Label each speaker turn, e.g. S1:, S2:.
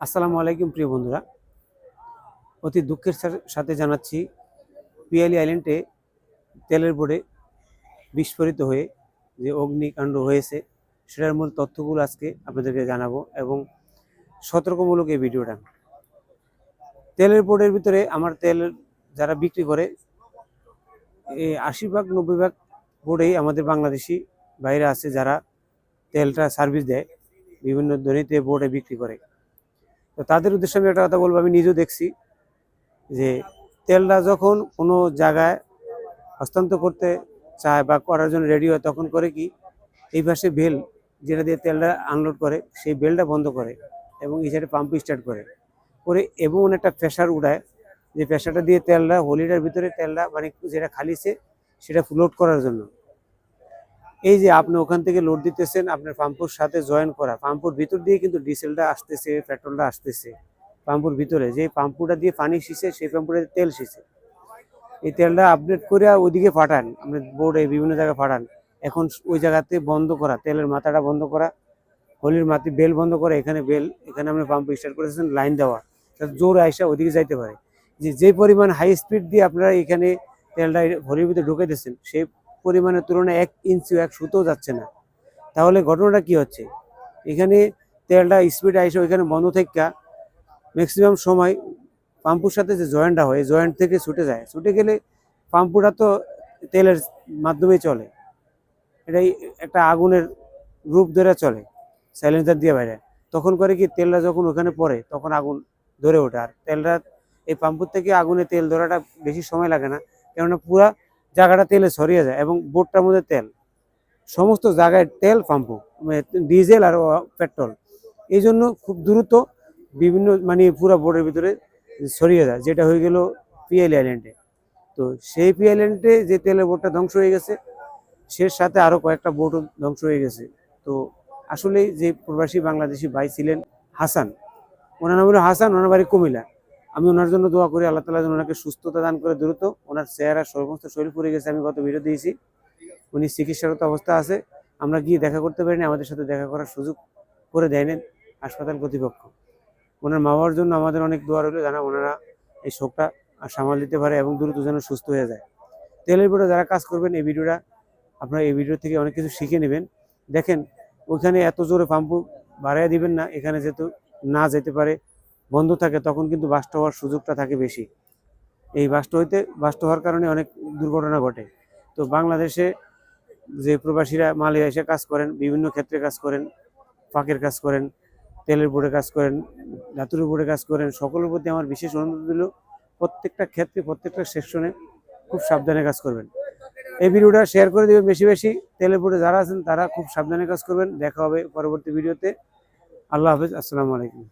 S1: আসসালামু আলাইকুম প্রিয় বন্ধুরা, অতি দুঃখের সাথে জানাচ্ছি পিয়ালি আইল্যান্ডে তেলের বোর্ডে বিস্ফোরিত হয়ে যে অগ্নিকাণ্ড হয়েছে সেটার মূল তথ্যগুলো আজকে আপনাদেরকে জানাবো এবং সতর্কমূলক এই ভিডিওটা। তেলের বোর্ডের ভিতরে আমার তেল যারা বিক্রি করে এই 80 ভাগ 90 ভাগ বোর্ডেই আমাদের বাংলাদেশি বাইরে আছে যারা তেলটা সার্ভিস দেয়, বিভিন্ন ধনীতে বোর্ডে বিক্রি করে। তো তাদের উদ্দেশ্যে আমি একটা কথা বলবো, আমি নিজেও দেখছি যে তেলটা যখন কোনো জায়গায় হস্তান্তর করতে চায় বা করার জন্য রেডি হয় তখন করে কি এই পাশে বেল যেটা দিয়ে তেলটা আনলোড করে সেই বেলটা বন্ধ করে এবং এই সাইডে পাম্প স্টার্ট করে এবং একটা প্রেশার উঠায়, যে প্রেশারটা দিয়ে তেলটা হোলিটার ভিতরে তেলটা মানে যেটা খালিছে সেটা লোড করার জন্য। এই যে আপনি ওখান থেকে লোড দিতেছেন আপনার পাম্পুর সাথে জয়েন করা, পাম্পুর ভিতর দিয়ে কিন্তু ডিজেলটা আসতেছে, পেট্রোলটা আসতেছে পাম্পুর ভিতরে, যে পাম্পুটা দিয়ে পানি শিছে সেই পাম্পুটা তেল শিছে, এই তেলটা আপডেট করে ওইদিকে পাঠান, আপনি বোর্ডে বিভিন্ন জায়গায় পাঠান। এখন ওই জায়গাতে বন্ধ করা, তেলের মাথাটা বন্ধ করা, হলির মাটি বেল বন্ধ করে, এখানে বেল, এখানে আপনি পাম্প স্টার্ট করেছেন, লাইন দেওয়া, জোর আইসা ওইদিকে যাইতে পারে। যে পরিমাণ হাই স্পিড দিয়ে আপনারা এখানে তেলটা হলির ভিতরে ঢুকে দিচ্ছেন সেই পরিমাণের তুলনায় 1 ইঞ্চিও 1 সুতোও যাচ্ছে না। তাহলে ঘটনাটা কি হচ্ছে, এখানে তেলটা স্পিড আইসা ওইখানে বন্ধ থেকে ম্যাক্সিমাম সময় পাম্পুর সাথে যে জয়েন্টটা হয় জয়েন্ট থেকে ছুটে যায়, ছুটে গেলে পাম্পুটা তো তেলের মাধ্যমেই চলে, এটাই একটা আগুনের রূপ ধরে চলে সাইলেন্সার দিয়ে বাইরে। তখন করে কি তেলটা যখন ওখানে পড়ে তখন আগুন ধরে ওঠে। আর তেলটা এই পাম্পুর থেকে আগুনে তেল ধরাটা বেশি সময় লাগে না, কেননা পুরা জায়গাটা তেলে ছড়িয়ে যায় এবং বোটটার মধ্যে তেল, সমস্ত জায়গায় তেল পাম্পু, ডিজেল আর পেট্রোল, এই জন্য খুব দ্রুত বিভিন্ন মানে পুরো বোর্ডের ভিতরে ছড়িয়ে যায়, যেটা হয়ে গেল পিএল আইল্যান্ডে। তো সেই পিএল আইল্যান্ডে যে তেলের বোটটা ধ্বংস হয়ে গেছে সে সাথে আরো কয়েকটা বোটও ধ্বংস হয়ে গেছে। তো আসলে যে প্রবাসী বাংলাদেশি ভাই ছিলেন হাসান, ওনার নাম হলো হাসান, ওনার বাড়ি কুমিল্লা। আমি ওনার জন্য দোয়া করি আল্লাহ তাআলা যেন ওনাকে সুস্থতা দান করে দ্রুত। ওনার চেহারা সমস্ত শরীর পুড়ে গেছে, আমি গত ভিডিও দিয়েছি, উনি চিকিৎসারত অবস্থা আছে। আমরা গিয়ে দেখা করতে পারিনি, আমাদের সাথে দেখা করার সুযোগ করে দেয়নি হাসপাতাল কর্তৃপক্ষ। ওনার মা বাবার জন্য আমাদের অনেক দোয়া রইল, জানা ওনারা এই শোকটা সামাল দিতে পারে এবং দ্রুত যেন সুস্থ হয়ে যায়। তেলের বোর্ডে যারা কাজ করবেন এই ভিডিওটা আপনারা এই ভিডিও থেকে অনেক কিছু শিখে নেবেন। দেখেন ওইখানে এত জোরে পাম্পু বাড়াইয়া দিবেন না, এখানে যেহেতু না যেতে পারে বন্ধ থাকে তখন কিন্তু বাস্ট হওয়ার সুযোগটা থাকে বেশি। এই বাস্ট হওয়ার কারণে অনেক দুর্ঘটনা ঘটে। তো বাংলাদেশে যে প্রবাসীরা মালয়ে এসে কাজ করেন, বিভিন্ন ক্ষেত্রে কাজ করেন, পাকের কাজ করেন, তেলের বোর্ডে কাজ করেন, ধাতুর বোর্ডে কাজ করেন, সকলের প্রতি আমার বিশেষ অনুরোধ দিল প্রত্যেকটা ক্ষেত্রে প্রত্যেকটা সেকশনে খুব সাবধানে কাজ করবেন। এই ভিডিওটা শেয়ার করে দেবেন বেশি বেশি। তেলের বোর্ডে যারা আছেন তারা খুব সাবধানে কাজ করবেন। দেখা হবে পরবর্তী ভিডিওতে। আল্লাহ হাফেজ, আসসালামু আলাইকুম।